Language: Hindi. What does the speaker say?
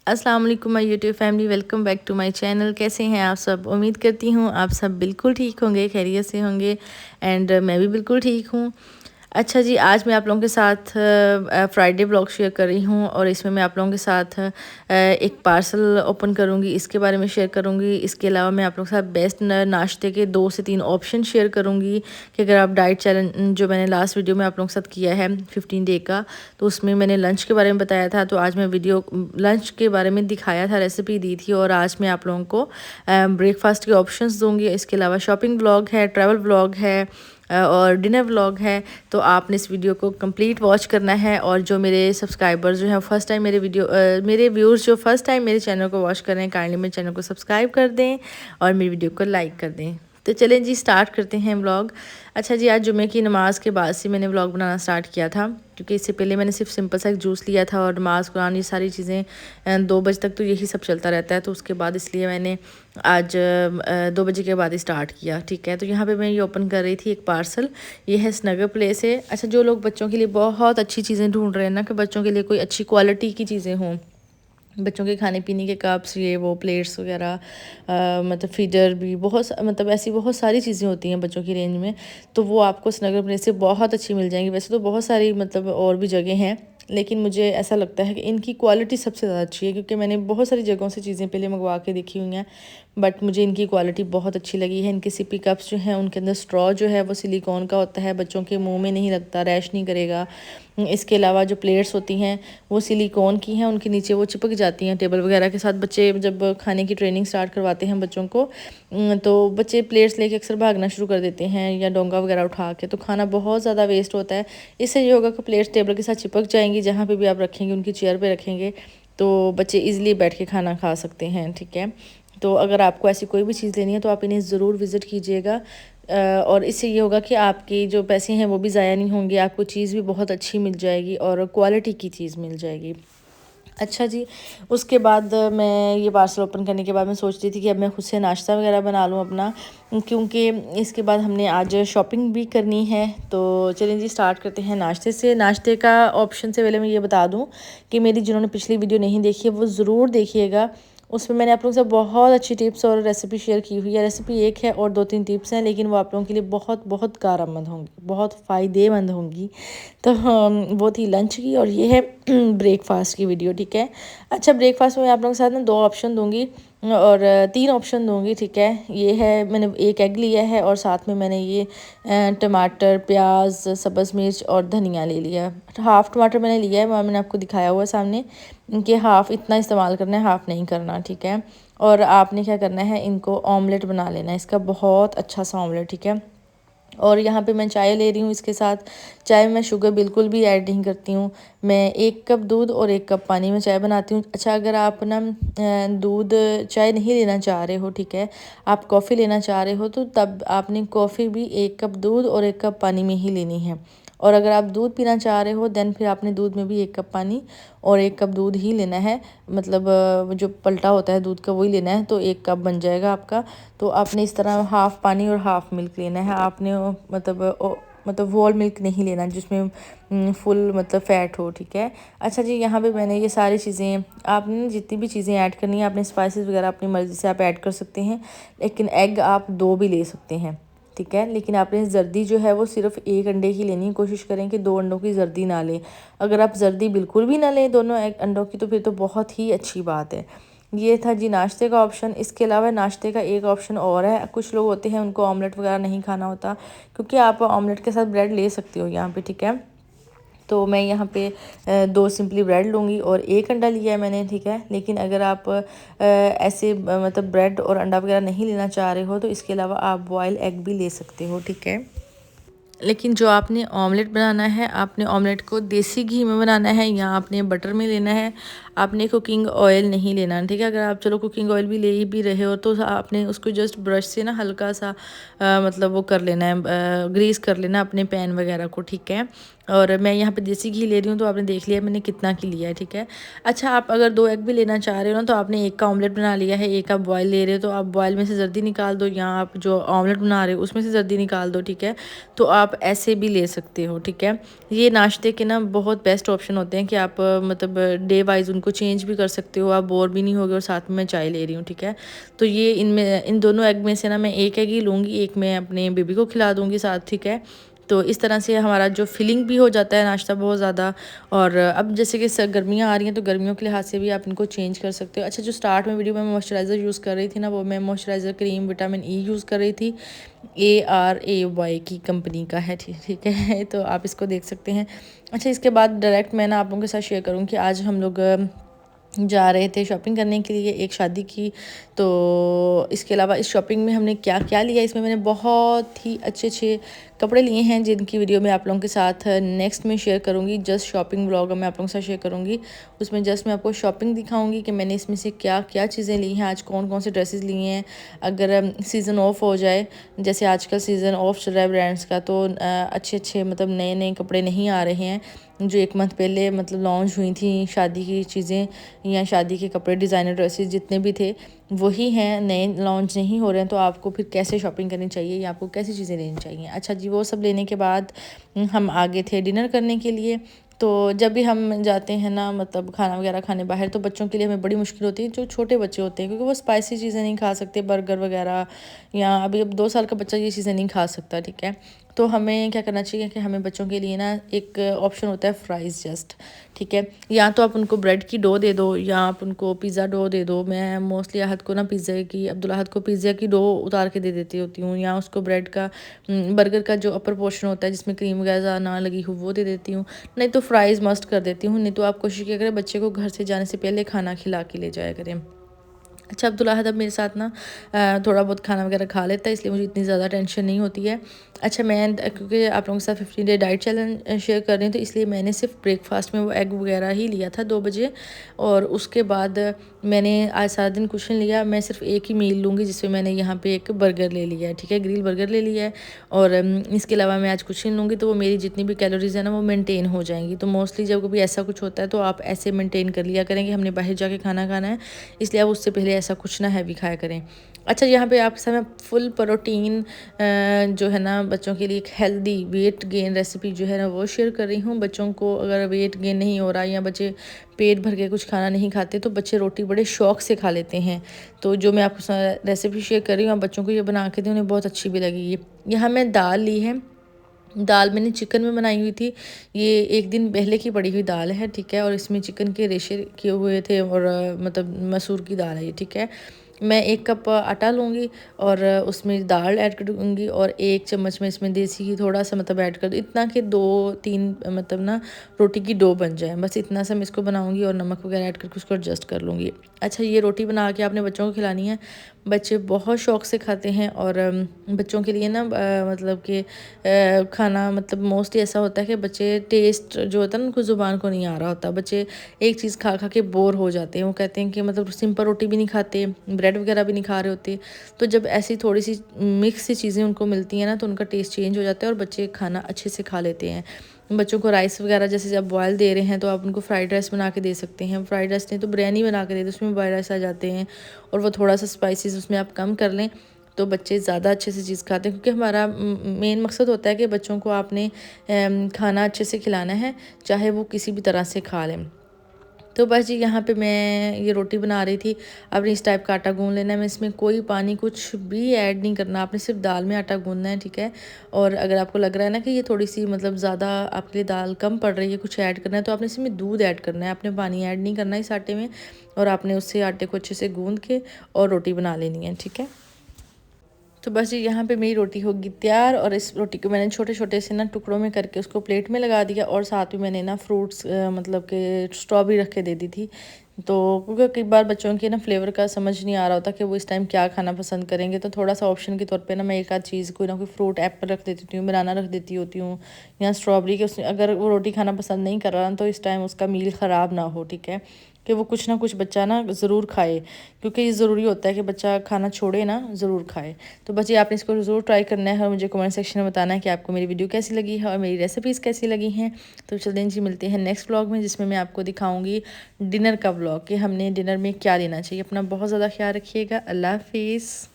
अस्सलाम वालेकुम my YouTube family, welcome back to my channel. कैसे हैं आप सब? उम्मीद करती हूँ आप सब बिल्कुल ठीक होंगे, खैरियत से होंगे। एंड मैं भी बिल्कुल ठीक हूँ। अच्छा जी, आज मैं आप लोगों के साथ फ्राइडे ब्लॉग शेयर कर रही हूँ और इसमें मैं आप लोगों के साथ एक पार्सल ओपन करूँगी, इसके बारे में शेयर करूँगी। इसके अलावा मैं आप लोगों के साथ बेस्ट नाश्ते के 2 से 3 ऑप्शन शेयर करूँगी कि अगर आप डाइट चैलेंज जो मैंने लास्ट वीडियो में आप लोगों के साथ किया है 15 डे का, तो उसमें मैंने लंच के बारे में बताया था। तो आज मैं वीडियो लंच के बारे में दिखाया था, रेसिपी दी थी, और आज मैं आप लोगों को ब्रेकफास्ट के ऑप्शंस दूँगी। इसके अलावा शॉपिंग ब्लॉग है, ट्रैवल ब्लॉग है और डिनर व्लॉग है। तो आपने इस वीडियो को कंप्लीट वॉच करना है। और जो मेरे सब्सक्राइबर्स जो हैं फर्स्ट टाइम मेरे व्यूअर्स जो फर्स्ट टाइम मेरे चैनल को वॉच कर रहे हैं, काइंडली मेरे चैनल को सब्सक्राइब कर दें और मेरी वीडियो को लाइक कर दें। तो चलें जी, स्टार्ट करते हैं व्लॉग। अच्छा जी, आज जुमे की नमाज़ के बाद से मैंने व्लॉग बनाना स्टार्ट किया था, क्योंकि इससे पहले मैंने सिर्फ सिंपल सा एक जूस लिया था और नमाज़ कुरान ये सारी चीज़ें 2 बजे तक तो यही सब चलता रहता है। तो उसके बाद इसलिए मैंने आज 2 बजे के बाद ही स्टार्ट किया। ठीक है, तो यहाँ पे मैं ये ओपन कर रही थी एक पार्सल। ये है स्नगर प्ले से। अच्छा, जो लोग बच्चों के लिए बहुत अच्छी चीज़ें ढूंढ रहे हैं ना, कि बच्चों के लिए कोई अच्छी क्वालिटी की चीज़ें हों, बच्चों के खाने पीने के कप्स, ये वो प्लेट्स वगैरह, मतलब फीडर भी मतलब ऐसी बहुत सारी चीज़ें होती हैं बच्चों की रेंज में। तो वो आपको स्नगर प्लेस से बहुत अच्छी मिल जाएंगी। वैसे तो बहुत सारी मतलब और भी जगह हैं, लेकिन मुझे ऐसा लगता है कि इनकी क्वालिटी सबसे ज़्यादा अच्छी है, क्योंकि मैंने बहुत सारी जगहों से चीज़ें पहले मंगवा के देखी हुई हैं, बट मुझे इनकी क्वालिटी बहुत अच्छी लगी है। इनके सिपी कप्स जो हैं उनके अंदर स्ट्रॉ जो है वो सिलिकॉन का होता है, बच्चों के मुंह में नहीं लगता, रैश नहीं करेगा। इसके अलावा जो प्लेट्स होती हैं वो सिलिकॉन की हैं, उनके नीचे वो चिपक जाती हैं टेबल वगैरह के साथ। बच्चे जब खाने की ट्रेनिंग स्टार्ट करवाते हैं बच्चों को, तो बच्चे प्लेट्स लेके अक्सर भागना शुरू कर देते हैं या डोंगा वगैरह उठा के, तो खाना बहुत ज़्यादा वेस्ट होता है। इससे ये होगा कि प्लेट्स टेबल के साथ चिपक जाएंगी, जहाँ पे भी आप रखेंगे उनकी चेयर पे रखेंगे तो बच्चे इजीली बैठ के खाना खा सकते हैं। ठीक है, तो अगर आपको ऐसी कोई भी चीज़ लेनी है तो आप इन्हें ज़रूर विज़िट कीजिएगा। और इससे ये होगा कि आपके जो पैसे हैं वो भी ज़ाया नहीं होंगे, आपको चीज़ भी बहुत अच्छी मिल जाएगी और क्वालिटी की चीज़ मिल जाएगी। अच्छा जी, उसके बाद मैं ये पार्सल ओपन करने के बाद मैं सोच रही थी कि अब मैं खुद से नाश्ता वगैरह बना लूँ अपना, क्योंकि इसके बाद हमने आज शॉपिंग भी करनी है। तो चलिए जी, स्टार्ट करते हैं नाश्ते से। नाश्ते का ऑप्शन से पहले मैं ये बता दूँ कि मेरी जिन्होंने पिछली वीडियो नहीं देखी है वो ज़रूर देखिएगा। उसमें मैंने आप लोगों से बहुत अच्छी टिप्स और रेसिपी शेयर की हुई है। रेसिपी एक है और 2-3 टिप्स हैं, लेकिन वो आप लोगों के लिए बहुत बहुत कारआमद होंगी, बहुत फ़ायदेमंद होंगी। तो वो थी लंच की और ये है ब्रेकफास्ट की वीडियो। ठीक है, अच्छा, ब्रेकफास्ट में आप लोगों के साथ ना 2 ऑप्शन दूंगी और 3 ऑप्शन दूंगी। ठीक है, ये है, मैंने एक एग लिया है और साथ में मैंने ये टमाटर, प्याज, सब्ज़ मिर्च और धनिया ले लिया। हाफ़ टमाटर मैंने लिया है, मैंने आपको दिखाया हुआ है सामने, इनके हाफ़ इतना इस्तेमाल करना है, हाफ़ नहीं करना। ठीक है, और आपने क्या करना है, इनको ऑमलेट बना लेना है, इसका बहुत अच्छा सा ऑमलेट। ठीक है, और यहाँ पे मैं चाय ले रही हूँ इसके साथ। चाय में मैं शुगर बिल्कुल भी ऐड नहीं करती हूँ। मैं 1 कप दूध और 1 कप पानी में चाय बनाती हूँ। अच्छा, अगर आप ना दूध चाय नहीं लेना चाह रहे हो, ठीक है, आप कॉफ़ी लेना चाह रहे हो, तो तब आपने कॉफ़ी भी 1 कप दूध और 1 कप पानी में ही लेनी है। और अगर आप दूध पीना चाह रहे हो देन फिर आपने दूध में भी 1 कप पानी और 1 कप दूध ही लेना है, मतलब जो पलटा होता है दूध का वही लेना है, तो 1 कप बन जाएगा आपका। तो आपने इस तरह हाफ़ पानी और हाफ़ मिल्क लेना है आपने, मतलब वॉल मिल्क नहीं लेना जिसमें फुल मतलब फ़ैट हो। ठीक है, अच्छा जी, यहाँ पे मैंने ये सारी चीज़ें, आपने जितनी भी चीज़ें ऐड करनी है, आपने स्पाइसेस वगैरह अपनी मर्ज़ी से आप ऐड कर सकते हैं, लेकिन एग आप 2 भी ले सकते हैं। ठीक है, लेकिन आपने जर्दी जो है वो सिर्फ 1 अंडे की लेनी है। कोशिश करें कि 2 अंडों की जर्दी ना लें। अगर आप जर्दी बिल्कुल भी ना लें दोनों अंडों की, तो फिर तो बहुत ही अच्छी बात है। ये था जी नाश्ते का ऑप्शन। इसके अलावा नाश्ते का एक ऑप्शन और है। कुछ लोग होते हैं उनको ऑमलेट वगैरह नहीं खाना होता, क्योंकि आप ऑमलेट के साथ ब्रेड ले सकते हो यहाँ पे। ठीक है, तो मैं यहाँ पे 2 सिंपली ब्रेड लूँगी और 1 अंडा लिया है मैंने। ठीक है, लेकिन अगर आप ऐसे मतलब ब्रेड और अंडा वगैरह नहीं लेना चाह रहे हो, तो इसके अलावा आप बॉयल एग भी ले सकते हो। ठीक है, लेकिन जो आपने ऑमलेट बनाना है, आपने ऑमलेट को देसी घी में बनाना है या आपने बटर में लेना है, आपने कुकिंग ऑयल नहीं लेना। ठीक है, अगर आप चलो कुकिंग ऑयल भी ले ही भी रहे हो, तो आपने उसको जस्ट ब्रश से ना हल्का सा मतलब वो कर लेना है, ग्रीस कर लेना अपने पैन वगैरह को। ठीक है, और मैं यहाँ पे देसी घी ले रही हूँ, तो आपने देख लिया मैंने कितना की लिया है। ठीक है, अच्छा, आप अगर 2 एग भी लेना चाह रहे हो ना, तो आपने 1 का ऑमलेट बना लिया है, 1 आप बॉयल ले रहे हो, तो आप बॉयल में से जर्दी निकाल दो, या आप जो ऑमलेट बना रहे हो उसमें से जर्दी निकाल दो। ठीक है, तो आप ऐसे भी ले सकते हो। ठीक है, ये नाश्ते के ना बहुत बेस्ट ऑप्शन होते हैं कि आप मतलब डे वाइज उनको चेंज भी कर सकते हो, आप बोर भी नहीं होगे और साथ में मैं चाय ले रही हूँ, ठीक है। तो ये इन दोनों एग में से ना मैं एक एग ही लूँगी, एक मैं अपने बेबी को खिला दूँगी साथ, ठीक है। तो इस तरह से हमारा जो फिलिंग भी हो जाता है नाश्ता बहुत ज़्यादा। और अब जैसे कि गर्मियाँ आ रही हैं तो गर्मियों के लिहाज से भी आप इनको चेंज कर सकते हो। अच्छा, जो स्टार्ट में वीडियो में मॉइस्चराइज़र यूज़ कर रही थी ना, वो मैं moisturiser cream vitamin E use कर रही थी। ARAY की कंपनी का है, ठीक है। तो आप इसको देख सकते हैं। अच्छा, इसके बाद डायरेक्ट मैं ना आप लोगों के साथ शेयर करूँ कि आज हम लोग जा रहे थे शॉपिंग करने के लिए एक शादी की। तो इसके अलावा इस शॉपिंग में हमने क्या क्या लिया, इसमें मैंने बहुत ही अच्छे अच्छे कपड़े लिए हैं जिनकी वीडियो मैं आप लोगों के साथ नेक्स्ट में शेयर करूंगी। जस्ट शॉपिंग व्लॉग मैं आप लोगों के साथ शेयर करूंगी, उसमें जस्ट मैं आपको शॉपिंग दिखाऊंगी कि मैंने इसमें से क्या क्या चीज़ें ली हैं, आज कौन कौन से ड्रेसेस लिए हैं। अगर सीज़न ऑफ हो जाए, जैसे आजकल सीज़न ऑफ चल रहा है ब्रांड्स का, तो अच्छे अच्छे मतलब नए नए कपड़े नहीं आ रहे हैं। जो एक मंथ पहले मतलब लॉन्च हुई थी शादी की चीज़ें या शादी के कपड़े, डिज़ाइनर ड्रेसेस जितने भी थे वही हैं, नए लॉन्च नहीं हो रहे हैं। तो आपको फिर कैसे शॉपिंग करनी चाहिए या आपको कैसी चीज़ें लेनी चाहिए। अच्छा जी, वो सब लेने के बाद हम आगे थे डिनर करने के लिए। तो जब भी हम जाते हैं ना मतलब खाना वगैरह खाने बाहर, तो बच्चों के लिए हमें बड़ी मुश्किल होती है, जो छोटे बच्चे होते हैं, क्योंकि वो स्पाइसी चीज़ें नहीं खा सकते, बर्गर वगैरह, या अभी अब 2 साल का बच्चा ये चीज़ें नहीं खा सकता, ठीक है। तो हमें क्या करना चाहिए कि हमें बच्चों के लिए ना एक ऑप्शन होता है फ्राइज़ जस्ट, ठीक है। या तो आप उनको ब्रेड की डो दे दो या आप उनको पिज़्ज़ा डो दे दो। मैं मोस्टली अहद को ना अब्दुल अहद को पिज़्ज़ा की डो उतार के दे देती होती हूँ, या उसको ब्रेड का बर्गर का जो अपर पोर्शन होता है जिसमें क्रीम वगैरह ना लगी हो वो दे देती हूँ। नहीं तो फ्राइज़ मस्ट कर देती हूँ। नहीं तो आप कोशिश किया करें बच्चे को घर से जाने से पहले खाना खिला के ले जाया करें। अच्छा, अब्दुल अहद अब मेरे साथ ना थोड़ा बहुत खाना वगैरह खा लेता है, इसलिए मुझे इतनी ज़्यादा टेंशन नहीं होती है। अच्छा, मैं क्योंकि आप लोगों के साथ 15 डे डाइट चैलेंज शेयर कर रही हूँ, तो इसलिए मैंने सिर्फ ब्रेकफास्ट में वो एग वगैरह ही लिया था 2 बजे। और उसके बाद मैंने आज सारा दिन कुछ नहीं लिया। मैं सिर्फ एक ही मील लूँगी जिसमें मैंने यहाँ पे एक बर्गर ले लिया है, ठीक है, ग्रिल बर्गर ले लिया है। और इसके अलावा मैं आज कुछ नहीं लूँगी, तो वो मेरी जितनी भी कैलोरीज़ है ना वो मेनटेन हो जाएंगी। तो मोस्टली जब कभी ऐसा कुछ होता है तो आप ऐसे मेनटेन कर लिया करें कि हमने बाहर जाके खाना खाना है, इसलिए आप उससे पहले ऐसा कुछ ना हैवी खाया करें। अच्छा, यहाँ पे आपके साथ मैं फुल प्रोटीन जो है ना बच्चों के लिए एक हेल्दी वेट गेन रेसिपी जो है ना वो शेयर कर रही हूँ। बच्चों को अगर वेट गेन नहीं हो रहा या बच्चे पेट भर के कुछ खाना नहीं खाते, तो बच्चे रोटी बड़े शौक से खा लेते हैं। तो जो मैं आपको रेसिपी शेयर कर रही हूँ, आप बच्चों को ये बना के दें, उन्हें बहुत अच्छी भी लगेगी। यहाँ मैं दाल ली है, दाल मैंने चिकन में बनाई हुई थी। ये एक दिन पहले की पड़ी हुई दाल है, ठीक है। और इसमें चिकन के रेशे किए हुए थे और मतलब मसूर की दाल है ये, ठीक है। मैं 1 कप आटा लूँगी और उसमें दाल ऐड कर दूँगी और 1 चम्मच में इसमें देसी घी थोड़ा सा मतलब ऐड कर दूँ, इतना कि 2-3 मतलब ना रोटी की डो बन जाए, बस इतना सा मैं इसको बनाऊँगी और नमक वगैरह ऐड करके उसको एडजस्ट कर लूँगी। अच्छा, ये रोटी बना के आपने बच्चों को खिलानी है। बच्चे बहुत शौक से खाते हैं और बच्चों के लिए ना मतलब कि खाना मतलब मोस्टली ऐसा होता है कि बच्चे टेस्ट जो होता है ना उनको ज़ुबान को नहीं आ रहा होता। बच्चे एक चीज़ खा खा के बोर हो जाते हैं। वो कहते हैं कि मतलब सिंपल रोटी भी नहीं खाते, ब्रेड वगैरह भी नहीं खा रहे होते। तो जब ऐसी थोड़ी सी मिक्स सी चीज़ें उनको मिलती हैं ना, तो उनका टेस्ट चेंज हो जाता है और बच्चे खाना अच्छे से खा लेते हैं। बच्चों को राइस वगैरह जैसे जब बॉयल दे रहे हैं तो आप उनको फ्राइड राइस बना के दे सकते हैं। फ्राइड राइस नहीं तो बिरयानी बना के दे दो, उसमें बॉयल राइस आ जाते हैं और वो थोड़ा सा स्पाइसेस उसमें आप कम कर लें तो बच्चे ज़्यादा अच्छे से चीज़ खाते हैं। क्योंकि हमारा मेन मकसद होता है कि बच्चों को आपने खाना अच्छे से खिलाना है, चाहे वो किसी भी तरह से खा लें। तो बस जी, यहाँ पे मैं ये रोटी बना रही थी। आपने इस टाइप का आटा गूँध लेना है, मैं इसमें कोई पानी कुछ भी ऐड नहीं करना, आपने सिर्फ दाल में आटा गूँधना है, ठीक है। और अगर आपको लग रहा है ना कि ये थोड़ी सी मतलब ज़्यादा आपके लिए दाल कम पड़ रही है, कुछ ऐड करना है, तो आपने इसमें दूध ऐड करना है, आपने पानी ऐड नहीं करना इस आटे में। और आपने उससे आटे को अच्छे से गूँध के और रोटी बना लेनी है, ठीक है। तो बस ये यहाँ पे मेरी रोटी होगी तैयार और इस रोटी को मैंने छोटे छोटे से ना टुकड़ों में करके उसको प्लेट में लगा दिया और साथ में मैंने ना फ्रूट्स मतलब के स्ट्रॉबेरी रख के दे दी थी। तो क्योंकि कई बार बच्चों के ना फ्लेवर का समझ नहीं आ रहा होता कि वो इस टाइम क्या खाना पसंद करेंगे, तो थोड़ा सा ऑप्शन के तौर पे ना मैं एक आध चीज़ कोई ना कोई फ्रूट एप्पल रख देती हूँ, बनाना रख देती होती हूँ या स्ट्रॉबेरी के उसमें। अगर वो रोटी खाना पसंद नहीं कर रहा तो इस टाइम उसका मील ख़राब ना हो, ठीक है, कि वो कुछ ना कुछ बच्चा ना ज़रूर खाए, क्योंकि ये ज़रूरी होता है कि बच्चा खाना छोड़े ना, ज़रूर खाए। तो बच्चे आपने इसको ज़रूर ट्राई करना है और मुझे कमेंट सेक्शन में बताना है कि आपको मेरी वीडियो कैसी लगी है और मेरी रेसिपीज़ कैसी लगी हैं। तो चलते हैं जी, मिलते हैं नेक्स्ट व्लॉग में जिसमें मैं आपको दिखाऊंगी डिनर का व्लॉग कि हमने डिनर में क्या लेना चाहिए। अपना बहुत ज़्यादा ख्याल रखिएगा। अल्लाह हाफिज़।